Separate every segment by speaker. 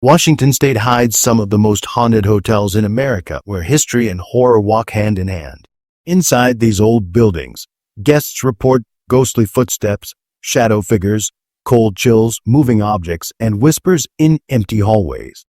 Speaker 1: Washington State hides some of the most haunted hotels in America, where history and horror walk hand in hand. Inside these old buildings, guests report ghostly footsteps, shadow figures, cold chills, moving objects, and whispers in empty hallways.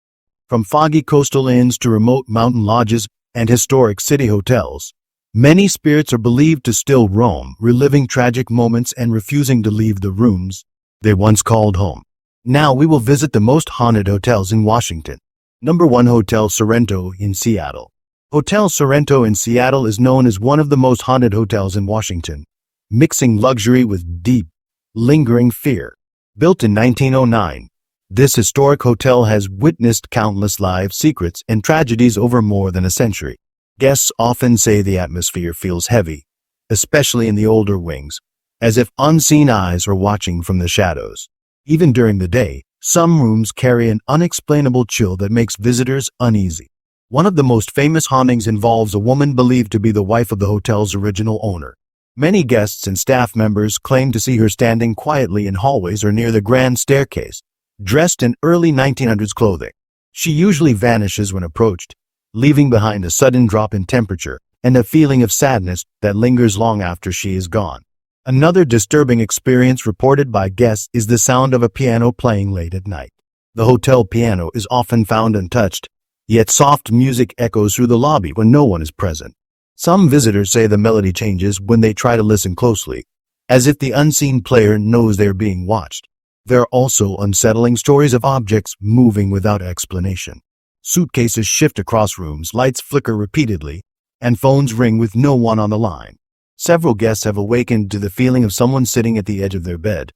Speaker 1: From foggy coastal inns to remote mountain lodges and historic city hotels, many spirits are believed to still roam, reliving tragic moments and refusing to leave the rooms they once called home. Now we will visit the most haunted hotels in Washington. Number 1. Hotel Sorrento in Seattle. Hotel Sorrento in Seattle is known as one of the most haunted hotels in Washington, mixing luxury with deep, lingering fear. Built in 1909, this historic hotel has witnessed countless life secrets and tragedies over more than a century. Guests often say the atmosphere feels heavy, especially in the older wings, as if unseen eyes are watching from the shadows. Even during the day, some rooms carry an unexplainable chill that makes visitors uneasy. One of the most famous hauntings involves a woman believed to be the wife of the hotel's original owner. Many guests and staff members claim to see her standing quietly in hallways or near the grand staircase, dressed in early 1900s clothing. She usually vanishes when approached, leaving behind a sudden drop in temperature and a feeling of sadness that lingers long after she is gone. Another disturbing experience reported by guests is the sound of a piano playing late at night. The hotel piano is often found untouched, yet soft music echoes through the lobby when no one is present. Some visitors say the melody changes when they try to listen closely, as if the unseen player knows they are being watched. There are also unsettling stories of objects moving without explanation. Suitcases shift across rooms, lights flicker repeatedly, and phones ring with no one on the line. Several guests have awakened to the feeling of someone sitting at the edge of their bed,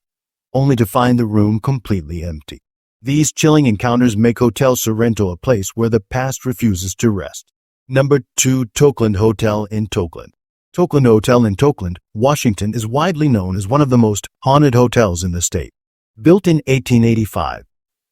Speaker 1: only to find the room completely empty. These chilling encounters make Hotel Sorrento a place where the past refuses to rest. Number 2. Tokeland Hotel in Tokeland. Tokeland Hotel in Tokeland, Washington is widely known as one of the most haunted hotels in the state. Built in 1885,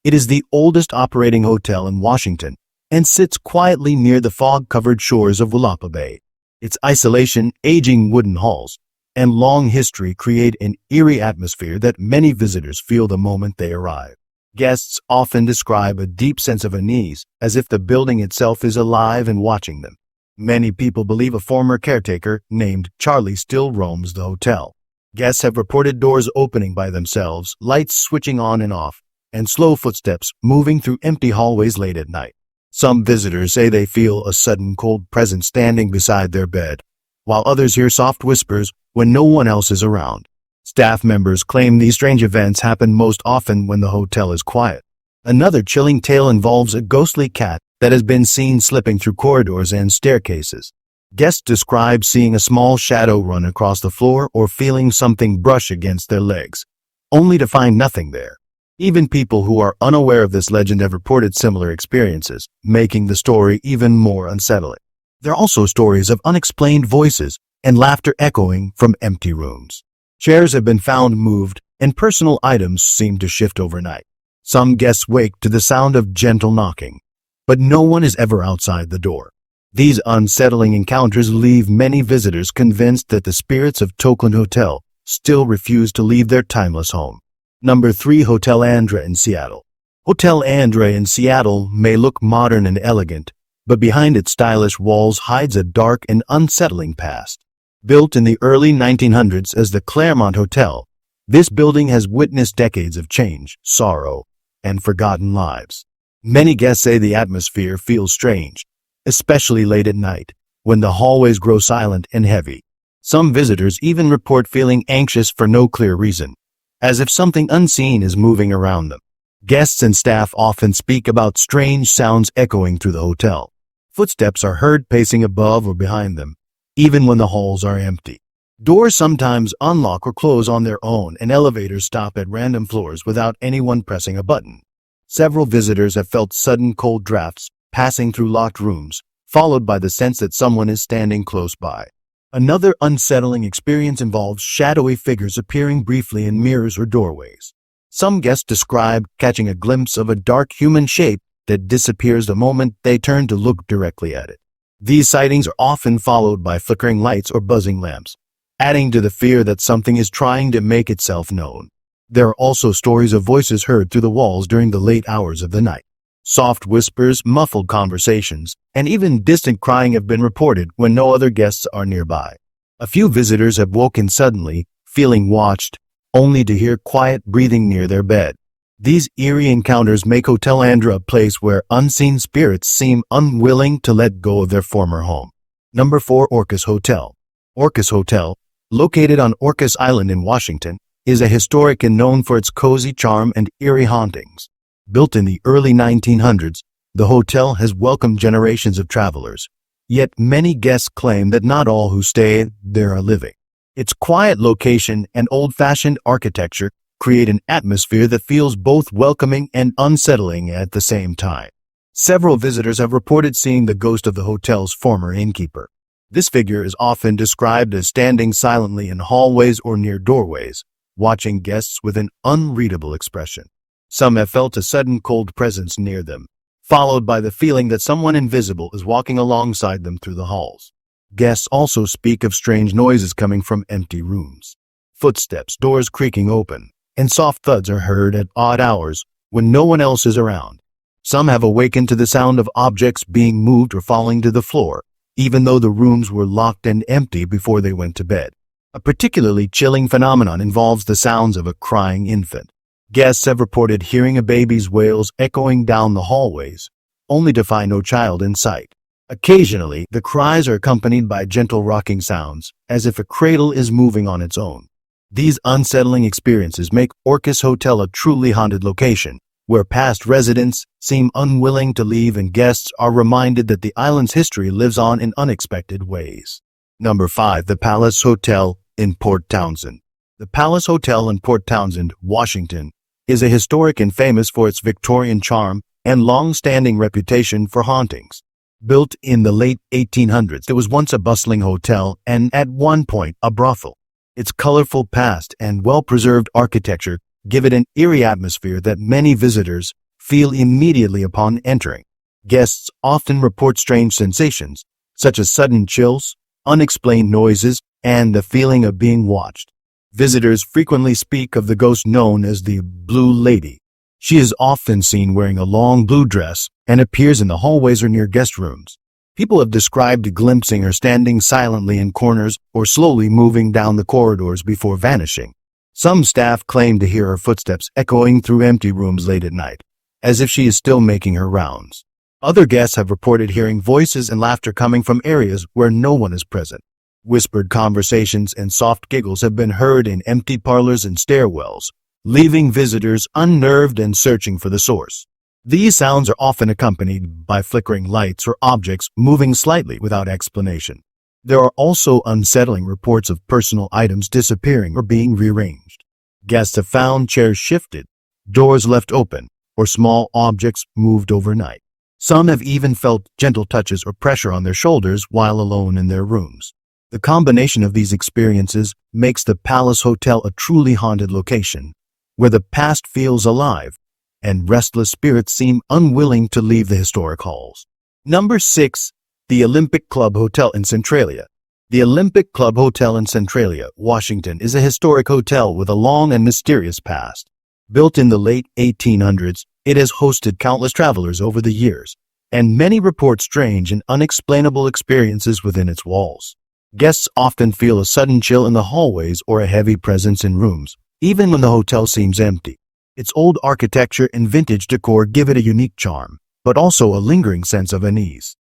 Speaker 1: it is the oldest operating hotel in Washington and sits quietly near the fog-covered shores of Willapa Bay. Its isolation, aging wooden halls, and long history create an eerie atmosphere that many visitors feel the moment they arrive. Guests often describe a deep sense of unease, as if the building itself is alive and watching them. Many people believe a former caretaker named Charlie still roams the hotel. Guests have reported doors opening by themselves, lights switching on and off, and slow footsteps moving through empty hallways late at night. Some visitors say they feel a sudden cold presence standing beside their bed, while others hear soft whispers when no one else is around. Staff members claim these strange events happen most often when the hotel is quiet. Another chilling tale involves a ghostly cat that has been seen slipping through corridors and staircases. Guests describe seeing a small shadow run across the floor or feeling something brush against their legs, only to find nothing there. Even people who are unaware of this legend have reported similar experiences, making the story even more unsettling. There are also stories of unexplained voices and laughter echoing from empty rooms. Chairs have been found moved, and personal items seem to shift overnight. Some guests wake to the sound of gentle knocking, but no one is ever outside the door. These unsettling encounters leave many visitors convinced that the spirits of Tokeland Hotel still refuse to leave their timeless home. Number 3. Hotel Andra in Seattle. Hotel Andra in Seattle may look modern and elegant, but behind its stylish walls hides a dark and unsettling past. Built in the early 1900s as the Claremont Hotel, this building has witnessed decades of change, sorrow, and forgotten lives. Many guests say the atmosphere feels strange, especially late at night, when the hallways grow silent and heavy. Some visitors even report feeling anxious for no clear reason, as if something unseen is moving around them. Guests and staff often speak about strange sounds echoing through the hotel. Footsteps are heard pacing above or behind them, even when the halls are empty. Doors sometimes unlock or close on their own, and elevators stop at random floors without anyone pressing a button. Several visitors have felt sudden cold drafts passing through locked rooms, followed by the sense that someone is standing close by. Another unsettling experience involves shadowy figures appearing briefly in mirrors or doorways. Some guests describe catching a glimpse of a dark human shape that disappears the moment they turn to look directly at it. These sightings are often followed by flickering lights or buzzing lamps, adding to the fear that something is trying to make itself known. There are also stories of voices heard through the walls during the late hours of the night. Soft whispers, muffled conversations, and even distant crying have been reported when no other guests are nearby. A few visitors have woken suddenly, feeling watched, only to hear quiet breathing near their bed. These eerie encounters make Hotel Andra a place where unseen spirits seem unwilling to let go of their former home. Number 4. Orcas Hotel. Orcas Hotel, located on Orcas Island in Washington, is a historic and known for its cozy charm and eerie hauntings. Built in the early 1900s, the hotel has welcomed generations of travelers. Yet many guests claim that not all who stay there are living. Its quiet location and old-fashioned architecture create an atmosphere that feels both welcoming and unsettling at the same time. Several visitors have reported seeing the ghost of the hotel's former innkeeper. This figure is often described as standing silently in hallways or near doorways, watching guests with an unreadable expression. Some have felt a sudden cold presence near them, followed by the feeling that someone invisible is walking alongside them through the halls. Guests also speak of strange noises coming from empty rooms. Footsteps, doors creaking open, and soft thuds are heard at odd hours when no one else is around. Some have awakened to the sound of objects being moved or falling to the floor, even though the rooms were locked and empty before they went to bed. A particularly chilling phenomenon involves the sounds of a crying infant. Guests have reported hearing a baby's wails echoing down the hallways, only to find no child in sight. Occasionally, the cries are accompanied by gentle rocking sounds, as if a cradle is moving on its own. These unsettling experiences make Orcas Hotel a truly haunted location, where past residents seem unwilling to leave and guests are reminded that the island's history lives on in unexpected ways. Number 5. The Palace Hotel in Port Townsend. The Palace Hotel in Port Townsend, Washington, is a historic and famous for its Victorian charm and long-standing reputation for hauntings. Built in the late 1800s, it was once a bustling hotel and at one point a brothel. Its colorful past and well-preserved architecture give it an eerie atmosphere that many visitors feel immediately upon entering. Guests often report strange sensations, such as sudden chills, unexplained noises, and the feeling of being watched. Visitors frequently speak of the ghost known as the Blue Lady. She is often seen wearing a long blue dress and appears in the hallways or near guest rooms. People have described glimpsing her standing silently in corners or slowly moving down the corridors before vanishing. Some staff claim to hear her footsteps echoing through empty rooms late at night, as if she is still making her rounds. Other guests have reported hearing voices and laughter coming from areas where no one is present. Whispered conversations and soft giggles have been heard in empty parlors and stairwells, leaving visitors unnerved and searching for the source. These sounds are often accompanied by flickering lights or objects moving slightly without explanation. There are also unsettling reports of personal items disappearing or being rearranged. Guests have found chairs shifted, doors left open, or small objects moved overnight. Some have even felt gentle touches or pressure on their shoulders while alone in their rooms. The combination of these experiences makes the Palace Hotel a truly haunted location, where the past feels alive and restless spirits seem unwilling to leave the historic halls. Number 6. The Olympic Club Hotel in Centralia. The Olympic Club Hotel in Centralia, Washington, is a historic hotel with a long and mysterious past. Built in the late 1800s, it has hosted countless travelers over the years, and many report strange and unexplainable experiences within its walls. Guests often feel a sudden chill in the hallways or a heavy presence in rooms, even when the hotel seems empty. Its old architecture and vintage decor give it a unique charm, but also a lingering sense of unease.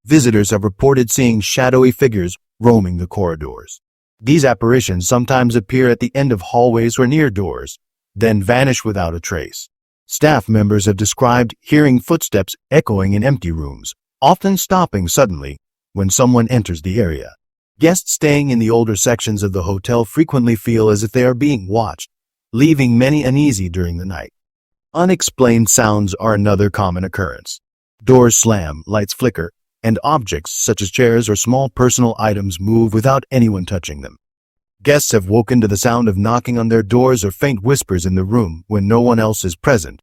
Speaker 1: Visitors have reported seeing shadowy figures roaming the corridors. These apparitions sometimes appear at the end of hallways or near doors, then vanish without a trace. Staff members have described hearing footsteps echoing in empty rooms, often stopping suddenly when someone enters the area. Guests staying in the older sections of the hotel frequently feel as if they are being watched, leaving many uneasy during the night. Unexplained sounds are another common occurrence. Doors slam, lights flicker, and objects such as chairs or small personal items move without anyone touching them. Guests have woken to the sound of knocking on their doors or faint whispers in the room when no one else is present,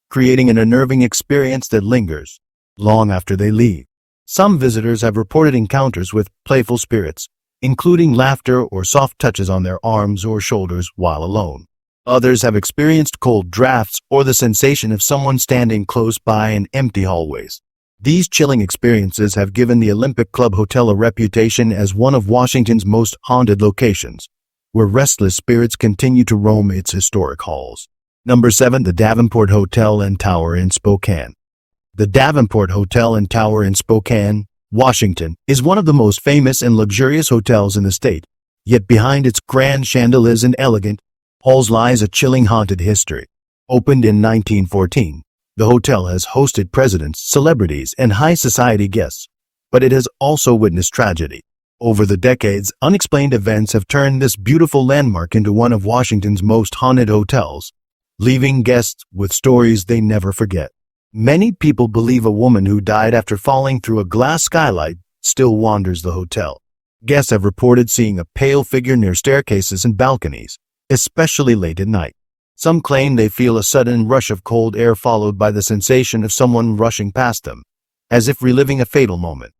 Speaker 1: creating an unnerving experience that lingers long after they leave. Some visitors have reported encounters with playful spirits, including laughter or soft touches on their arms or shoulders while alone. Others have experienced cold drafts or the sensation of someone standing close by in empty hallways. These chilling experiences have given the Olympic Club Hotel a reputation as one of Washington's most haunted locations, where restless spirits continue to roam its historic halls. Number 7. The Davenport Hotel and Tower in Spokane. The Davenport Hotel and Tower in Spokane, Washington, is one of the most famous and luxurious hotels in the state. Yet behind its grand chandeliers and elegant halls lies a chilling haunted history. Opened in 1914, the hotel has hosted presidents, celebrities, and high society guests, but it has also witnessed tragedy. Over the decades, unexplained events have turned this beautiful landmark into one of Washington's most haunted hotels, leaving guests with stories they never forget. Many people believe a woman who died after falling through a glass skylight still wanders the hotel. Guests have reported seeing a pale figure near staircases and balconies, especially late at night. Some claim they feel a sudden rush of cold air followed by the sensation of someone rushing past them, as if reliving a fatal moment.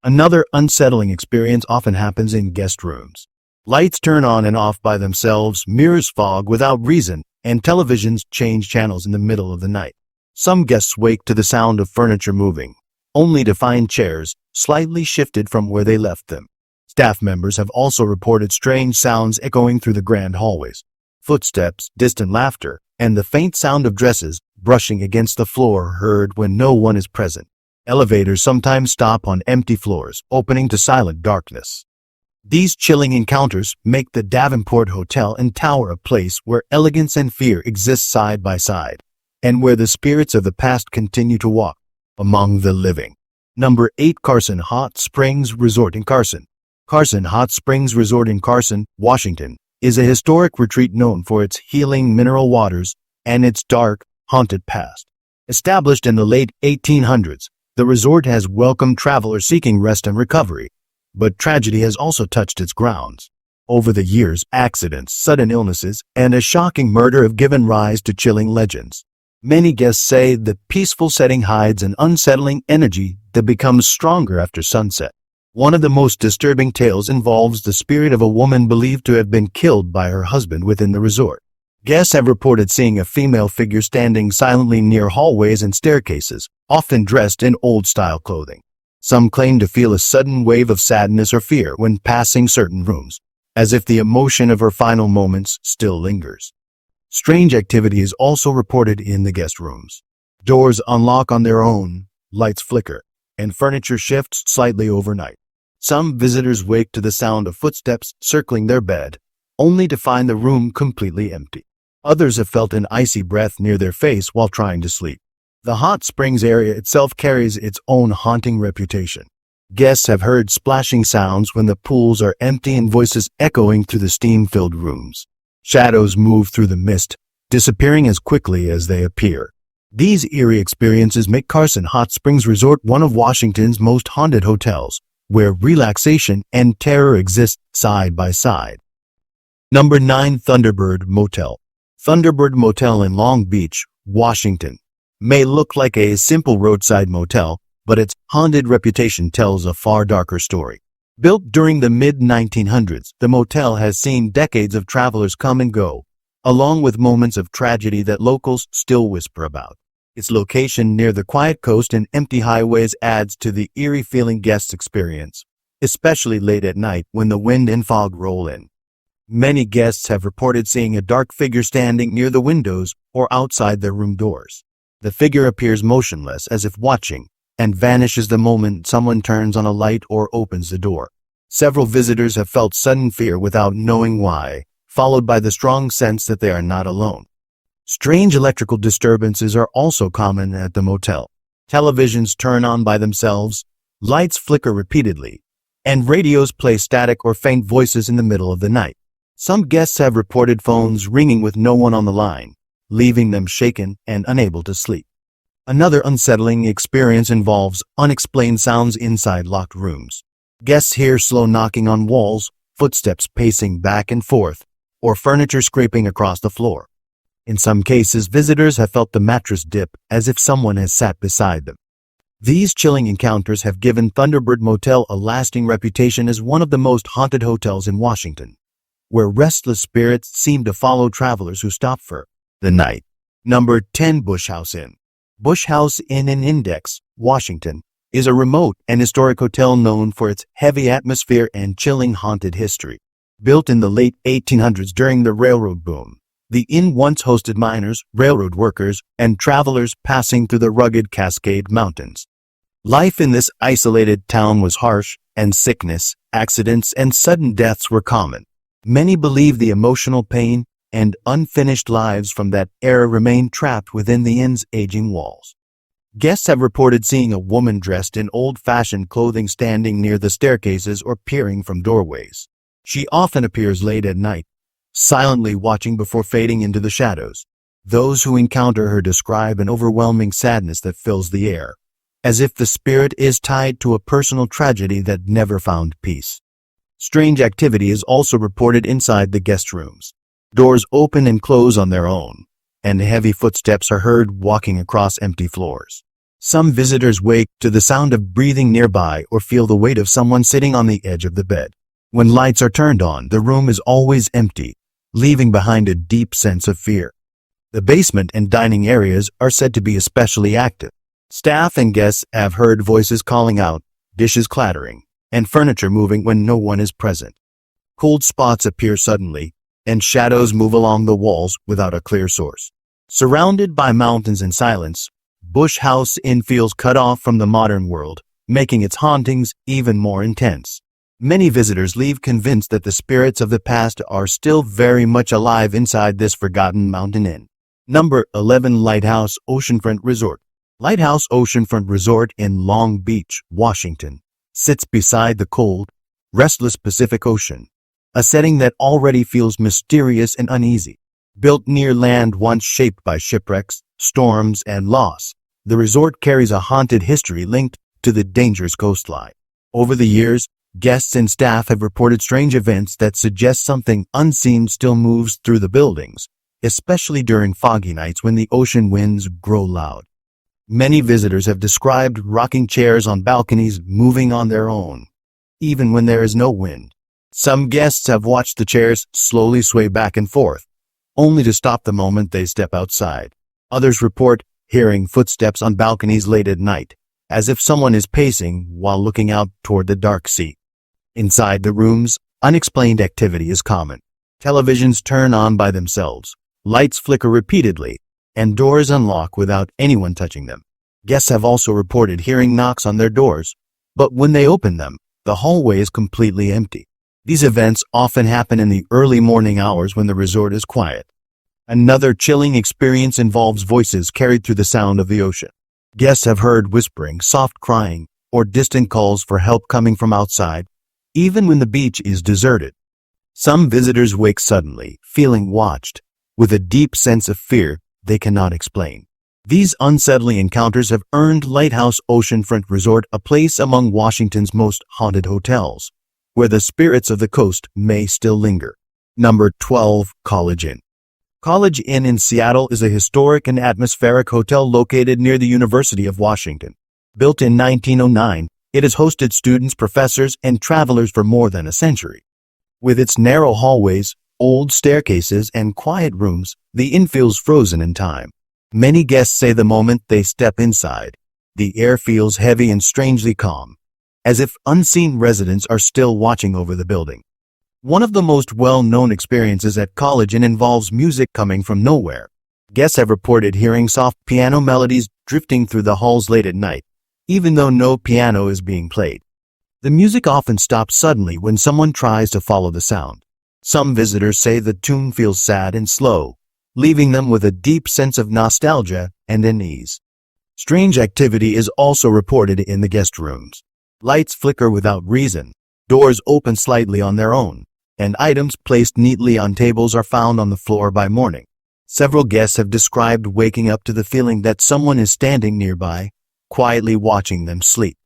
Speaker 1: Another unsettling experience often happens in guest rooms. Lights turn on and off by themselves, mirrors fog without reason, and televisions change channels in the middle of the night. Some guests wake to the sound of furniture moving, only to find chairs slightly shifted from where they left them. Staff members have also reported strange sounds echoing through the grand hallways. Footsteps, distant laughter, and the faint sound of dresses brushing against the floor are heard when no one is present. Elevators sometimes stop on empty floors, opening to silent darkness. These chilling encounters make the Davenport Hotel and Tower a place where elegance and fear exist side by side, and where the spirits of the past continue to walk among the living. Number 8. Carson Hot Springs Resort in Carson. Carson Hot Springs Resort in Carson, Washington, is a historic retreat known for its healing mineral waters and its dark, haunted past. Established in the late 1800s, the resort has welcomed travelers seeking rest and recovery, but tragedy has also touched its grounds. Over the years, accidents, sudden illnesses, and a shocking murder have given rise to chilling legends. Many guests say the peaceful setting hides an unsettling energy that becomes stronger after sunset. One of the most disturbing tales involves the spirit of a woman believed to have been killed by her husband within the resort. Guests have reported seeing a female figure standing silently near hallways and staircases, often dressed in old-style clothing. Some claim to feel a sudden wave of sadness or fear when passing certain rooms, as if the emotion of her final moments still lingers. Strange activity is also reported in the guest rooms. Doors unlock on their own, lights flicker, and furniture shifts slightly overnight. Some visitors wake to the sound of footsteps circling their bed, only to find the room completely empty. Others have felt an icy breath near their face while trying to sleep. The hot springs area itself carries its own haunting reputation. Guests have heard splashing sounds when the pools are empty and voices echoing through the steam-filled rooms. Shadows move through the mist, disappearing as quickly as they appear. These eerie experiences make Carson Hot Springs Resort one of Washington's most haunted hotels, where relaxation and terror exist side by side. Number 9. Thunderbird Motel. Thunderbird Motel in Long Beach, Washington, may look like a simple roadside motel, but its haunted reputation tells a far darker story. Built during the mid-1900s, the motel has seen decades of travelers come and go, along with moments of tragedy that locals still whisper about. Its location near the quiet coast and empty highways adds to the eerie feeling guests experience, especially late at night when the wind and fog roll in. Many guests have reported seeing a dark figure standing near the windows or outside their room doors. The figure appears motionless as if watching, and vanishes the moment someone turns on a light or opens the door. Several visitors have felt sudden fear without knowing why, followed by the strong sense that they are not alone. Strange electrical disturbances are also common at the motel. Televisions turn on by themselves, lights flicker repeatedly, and radios play static or faint voices in the middle of the night. Some guests have reported phones ringing with no one on the line, leaving them shaken and unable to sleep. Another unsettling experience involves unexplained sounds inside locked rooms. Guests hear slow knocking on walls, footsteps pacing back and forth, or furniture scraping across the floor. In some cases, visitors have felt the mattress dip as if someone has sat beside them. These chilling encounters have given Thunderbird Motel a lasting reputation as one of the most haunted hotels in Washington. where restless spirits seem to follow travelers who stop for the night. Number 10. Bush House Inn. Bush House Inn in Index, Washington, is a remote and historic hotel known for its heavy atmosphere and chilling haunted history. Built in the late 1800s during the railroad boom, the inn once hosted miners, railroad workers, and travelers passing through the rugged Cascade Mountains. Life in this isolated town was harsh, and sickness, accidents, and sudden deaths were common. Many believe the emotional pain and unfinished lives from that era remain trapped within the inn's aging walls. Guests have reported seeing a woman dressed in old-fashioned clothing standing near the staircases or peering from doorways. She often appears late at night, silently watching before fading into the shadows. Those who encounter her describe an overwhelming sadness that fills the air, as if the spirit is tied to a personal tragedy that never found peace. Strange activity is also reported inside the guest rooms. Doors open and close on their own, and heavy footsteps are heard walking across empty floors. Some visitors wake to the sound of breathing nearby or feel the weight of someone sitting on the edge of the bed. When lights are turned on, the room is always empty, leaving behind a deep sense of fear. The basement and dining areas are said to be especially active. Staff and guests have heard voices calling out, dishes clattering, and furniture moving when no one is present. Cold spots appear suddenly, and shadows move along the walls without a clear source. Surrounded by mountains and silence, Bush House Inn feels cut off from the modern world, making its hauntings even more intense. Many visitors leave convinced that the spirits of the past are still very much alive inside this forgotten mountain inn. Number 11. Lighthouse Oceanfront Resort. Lighthouse Oceanfront Resort in Long Beach, Washington, sits beside the cold, restless Pacific Ocean, a setting that already feels mysterious and uneasy. Built near land once shaped by shipwrecks, storms, and loss, the resort carries a haunted history linked to the dangerous coastline. Over the years, guests and staff have reported strange events that suggest something unseen still moves through the buildings, especially during foggy nights when the ocean winds grow loud. Many visitors have described rocking chairs on balconies moving on their own, even when there is no wind. Some guests have watched the chairs slowly sway back and forth, only to stop the moment they step outside. Others report hearing footsteps on balconies late at night, as if someone is pacing while looking out toward the dark sea. Inside the rooms, unexplained activity is common. Televisions turn on by themselves, lights flicker repeatedly, and doors unlock without anyone touching them. Guests have also reported hearing knocks on their doors, but when they open them, the hallway is completely empty. These events often happen in the early morning hours when the resort is quiet. Another chilling experience involves voices carried through the sound of the ocean. Guests have heard whispering, soft crying, or distant calls for help coming from outside, even when the beach is deserted. Some visitors wake suddenly, feeling watched, with a deep sense of fear they cannot explain. These unsettling encounters have earned Lighthouse Oceanfront Resort a place among Washington's most haunted hotels, where the spirits of the coast may still linger. Number 12. College Inn. College Inn in Seattle is a historic and atmospheric hotel located near the University of Washington. Built in 1909, it has hosted students, professors, and travelers for more than a century. With its narrow hallways, old staircases, and quiet rooms, the inn feels frozen in time. Many guests say the moment they step inside, the air feels heavy and strangely calm, as if unseen residents are still watching over the building. One of the most well-known experiences at College Inn involves music coming from nowhere. Guests have reported hearing soft piano melodies drifting through the halls late at night, even though no piano is being played. The music often stops suddenly when someone tries to follow the sound. Some visitors say the tune feels sad and slow, leaving them with a deep sense of nostalgia and unease. Strange activity is also reported in the guest rooms. Lights flicker without reason, doors open slightly on their own, and items placed neatly on tables are found on the floor by morning. Several guests have described waking up to the feeling that someone is standing nearby, quietly watching them sleep.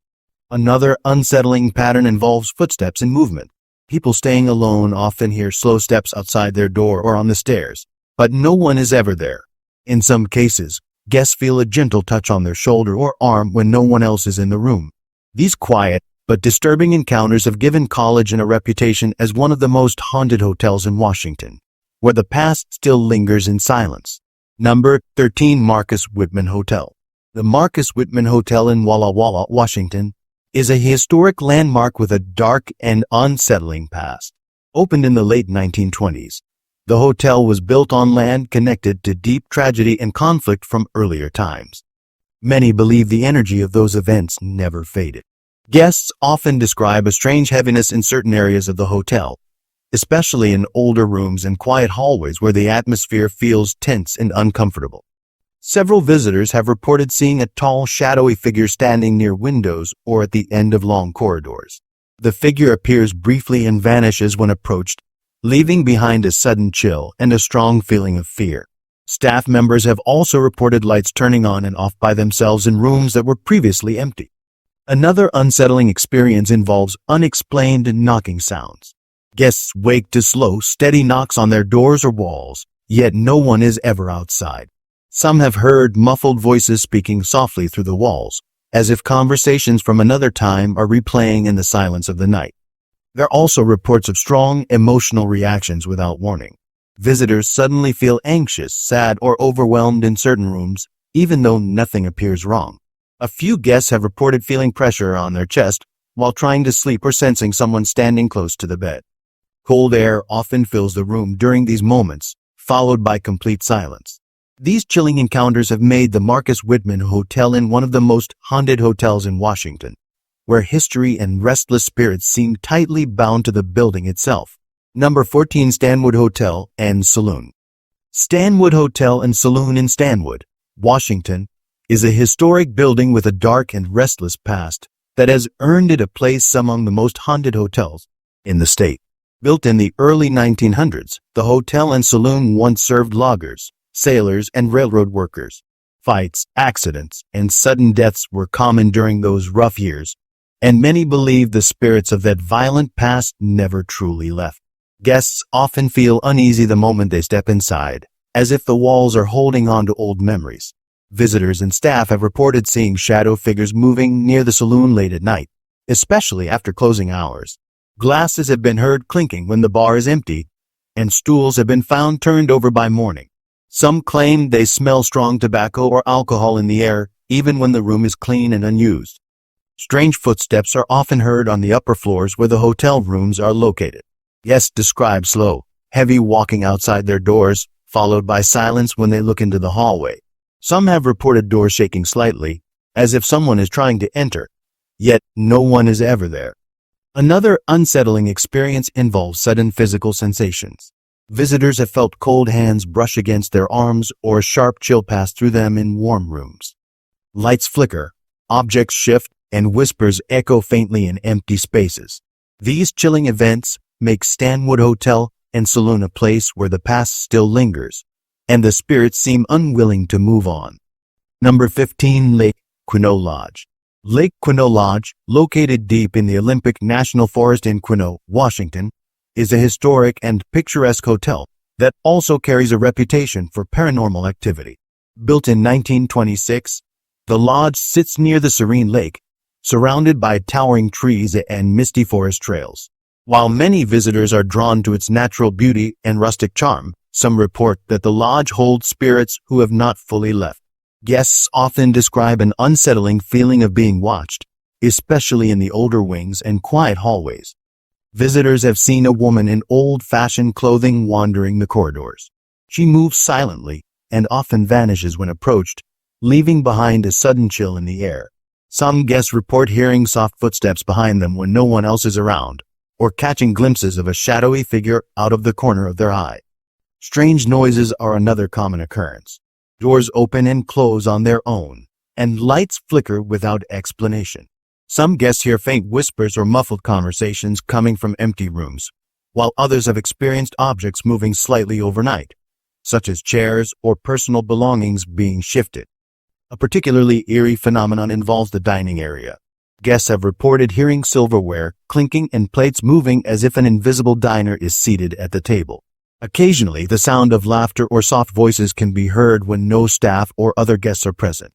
Speaker 1: Another unsettling pattern involves footsteps and movement. People staying alone often hear slow steps outside their door or on the stairs, but no one is ever there. In some cases, guests feel a gentle touch on their shoulder or arm when no one else is in the room. These quiet, but disturbing encounters have given College Inn a reputation as one of the most haunted hotels in Washington, where the past still lingers in silence. Number 13. Marcus Whitman Hotel. The Marcus Whitman Hotel in Walla Walla, Washington, is a historic landmark with a dark and unsettling past. Opened in the late 1920s, the hotel was built on land connected to deep tragedy and conflict from earlier times. Many believe the energy of those events never faded. Guests often describe a strange heaviness in certain areas of the hotel, especially in older rooms and quiet hallways where the atmosphere feels tense and uncomfortable. Several visitors have reported seeing a tall, shadowy figure standing near windows or at the end of long corridors. The figure appears briefly and vanishes when approached, leaving behind a sudden chill and a strong feeling of fear. Staff members have also reported lights turning on and off by themselves in rooms that were previously empty. Another unsettling experience involves unexplained knocking sounds. Guests wake to slow, steady knocks on their doors or walls, yet no one is ever outside. Some have heard muffled voices speaking softly through the walls, as if conversations from another time are replaying in the silence of the night. There are also reports of strong emotional reactions without warning. Visitors suddenly feel anxious, sad, or overwhelmed in certain rooms, even though nothing appears wrong. A few guests have reported feeling pressure on their chest while trying to sleep or sensing someone standing close to the bed. Cold air often fills the room during these moments, followed by complete silence. These chilling encounters have made the Marcus Whitman Hotel one of the most haunted hotels in Washington, where history and restless spirits seem tightly bound to the building itself. Number 14. Stanwood Hotel and Saloon. Stanwood Hotel and Saloon in Stanwood, Washington, is a historic building with a dark and restless past that has earned it a place among the most haunted hotels in the state. Built in the early 1900s, the hotel and saloon once served loggers, sailors, and railroad workers. Fights, accidents, and sudden deaths were common during those rough years, and many believe the spirits of that violent past never truly left. Guests often feel uneasy the moment they step inside, as if the walls are holding on to old memories. Visitors and staff have reported seeing shadow figures moving near the saloon late at night, especially after closing hours. Glasses have been heard clinking when the bar is empty, and stools have been found turned over by morning. Some claim they smell strong tobacco or alcohol in the air, even when the room is clean and unused. Strange footsteps are often heard on the upper floors where the hotel rooms are located. Guests describe slow, heavy walking outside their doors, followed by silence when they look into the hallway. Some have reported doors shaking slightly, as if someone is trying to enter, yet no one is ever there. Another unsettling experience involves sudden physical sensations. Visitors have felt cold hands brush against their arms or a sharp chill pass through them in warm rooms. Lights flicker, objects shift, and whispers echo faintly in empty spaces. These chilling events make Stanwood Hotel and Saloon a place where the past still lingers, and the spirits seem unwilling to move on. Number 15. Lake Quinault Lodge. Lake Quinault Lodge, located deep in the Olympic National Forest in Quinault, Washington, is a historic and picturesque hotel that also carries a reputation for paranormal activity. Built in 1926, the lodge sits near the serene lake, surrounded by towering trees and misty forest trails. While many visitors are drawn to its natural beauty and rustic charm, some report that the lodge holds spirits who have not fully left. Guests often describe an unsettling feeling of being watched, especially in the older wings and quiet hallways. Visitors have seen a woman in old-fashioned clothing wandering the corridors. She moves silently and often vanishes when approached, leaving behind a sudden chill in the air. Some guests report hearing soft footsteps behind them when no one else is around, or catching glimpses of a shadowy figure out of the corner of their eye. Strange noises are another common occurrence. Doors open and close on their own, and lights flicker without explanation. Some guests hear faint whispers or muffled conversations coming from empty rooms, while others have experienced objects moving slightly overnight, such as chairs or personal belongings being shifted. A particularly eerie phenomenon involves the dining area. Guests have reported hearing silverware clinking and plates moving as if an invisible diner is seated at the table. Occasionally, the sound of laughter or soft voices can be heard when no staff or other guests are present.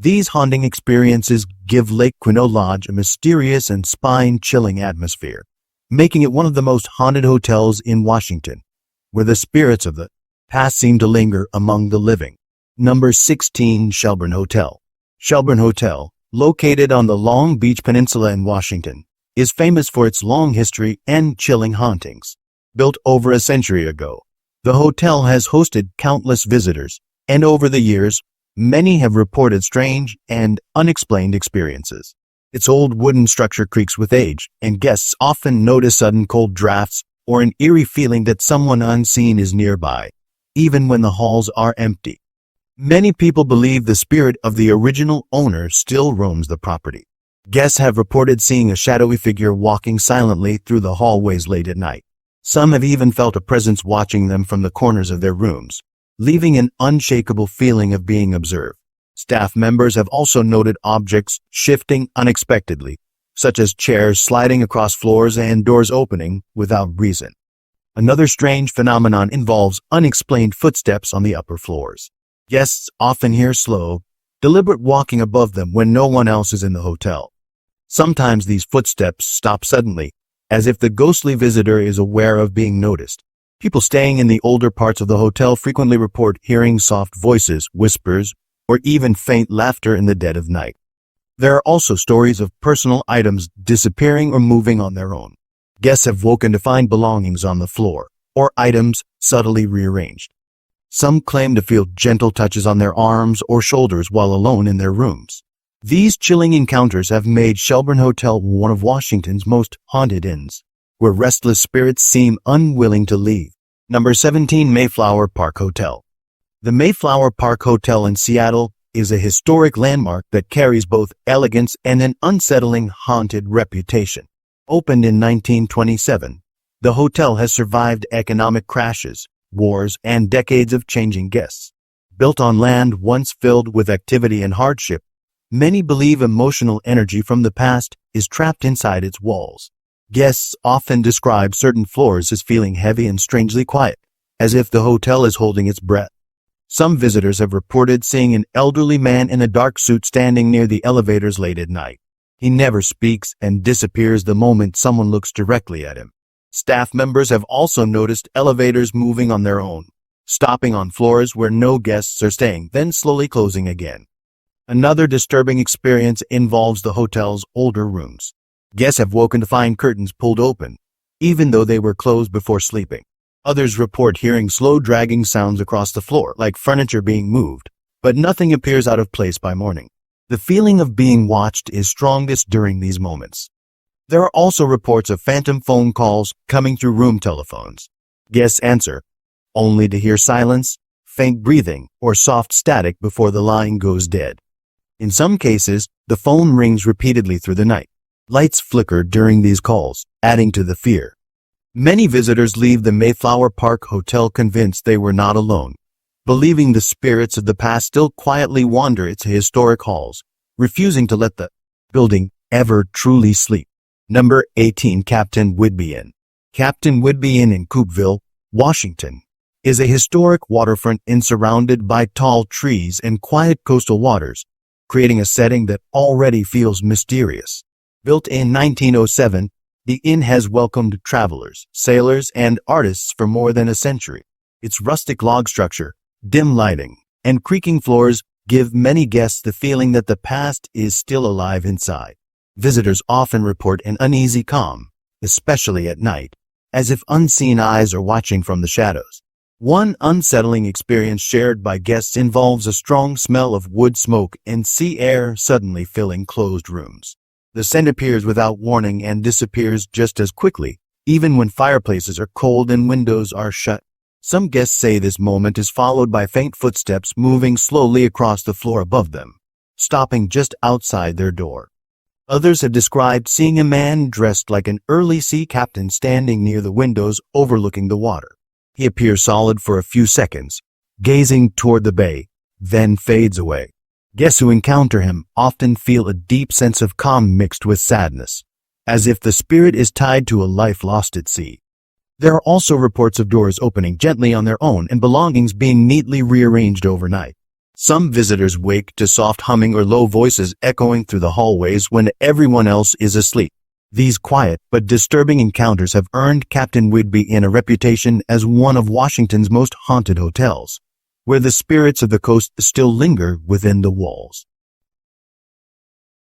Speaker 1: These haunting experiences give Lake Quinault Lodge a mysterious and spine-chilling atmosphere, making it one of the most haunted hotels in Washington, where the spirits of the past seem to linger among the living. Number 16. Shelburne Hotel. Shelburne Hotel, located on the Long Beach Peninsula in Washington, is famous for its long history and chilling hauntings. Built over a century ago, the hotel has hosted countless visitors, and over the years, many have reported strange and unexplained experiences. Its old wooden structure creaks with age, and guests often notice sudden cold drafts or an eerie feeling that someone unseen is nearby, even when the halls are empty. Many people believe the spirit of the original owner still roams the property. Guests have reported seeing a shadowy figure walking silently through the hallways late at night. Some have even felt a presence watching them from the corners of their rooms, leaving an unshakable feeling of being observed. Staff members have also noted objects shifting unexpectedly, such as chairs sliding across floors and doors opening without reason. Another strange phenomenon involves unexplained footsteps on the upper floors. Guests often hear slow, deliberate walking above them when no one else is in the hotel. Sometimes these footsteps stop suddenly, as if the ghostly visitor is aware of being noticed. People staying in the older parts of the hotel frequently report hearing soft voices, whispers, or even faint laughter in the dead of night. There are also stories of personal items disappearing or moving on their own. Guests have woken to find belongings on the floor, or items subtly rearranged. Some claim to feel gentle touches on their arms or shoulders while alone in their rooms. These chilling encounters have made Shelburne Hotel one of Washington's most haunted inns, where restless spirits seem unwilling to leave. Number 17. Mayflower Park Hotel. The Mayflower Park Hotel in Seattle is a historic landmark that carries both elegance and an unsettling haunted reputation. Opened in 1927, the hotel has survived economic crashes, wars, and decades of changing guests. Built on land once filled with activity and hardship, many believe emotional energy from the past is trapped inside its walls. Guests often describe certain floors as feeling heavy and strangely quiet, as if the hotel is holding its breath. Some visitors have reported seeing an elderly man in a dark suit standing near the elevators late at night. He never speaks and disappears the moment someone looks directly at him. Staff members have also noticed elevators moving on their own, stopping on floors where no guests are staying, then slowly closing again. Another disturbing experience involves the hotel's older rooms. Guests have woken to find curtains pulled open, even though they were closed before sleeping. Others report hearing slow dragging sounds across the floor, like furniture being moved, but nothing appears out of place by morning. The feeling of being watched is strongest during these moments. There are also reports of phantom phone calls coming through room telephones. Guests answer, only to hear silence, faint breathing, or soft static before the line goes dead. In some cases, the phone rings repeatedly through the night. Lights flicker during these calls, adding to the fear. Many visitors leave the Mayflower Park Hotel convinced they were not alone, believing the spirits of the past still quietly wander its historic halls, refusing to let the building ever truly sleep. Number 18. Captain Whidbey Inn. Captain Whidbey Inn in Coupeville, Washington, is a historic waterfront inn surrounded by tall trees and quiet coastal waters, creating a setting that already feels mysterious. Built in 1907, the inn has welcomed travelers, sailors, and artists for more than a century. Its rustic log structure, dim lighting, and creaking floors give many guests the feeling that the past is still alive inside. Visitors often report an uneasy calm, especially at night, as if unseen eyes are watching from the shadows. One unsettling experience shared by guests involves a strong smell of wood smoke and sea air suddenly filling closed rooms. The scent appears without warning and disappears just as quickly, even when fireplaces are cold and windows are shut. Some guests say this moment is followed by faint footsteps moving slowly across the floor above them, stopping just outside their door. Others have described seeing a man dressed like an early sea captain standing near the windows overlooking the water. He appears solid for a few seconds, gazing toward the bay, then fades away. Guests who encounter him often feel a deep sense of calm mixed with sadness, as if the spirit is tied to a life lost at sea. There are also reports of doors opening gently on their own and belongings being neatly rearranged overnight. Some visitors wake to soft humming or low voices echoing through the hallways when everyone else is asleep. These quiet but disturbing encounters have earned Captain Whidbey a reputation as one of Washington's most haunted hotels, where the spirits of the coast still linger within the walls.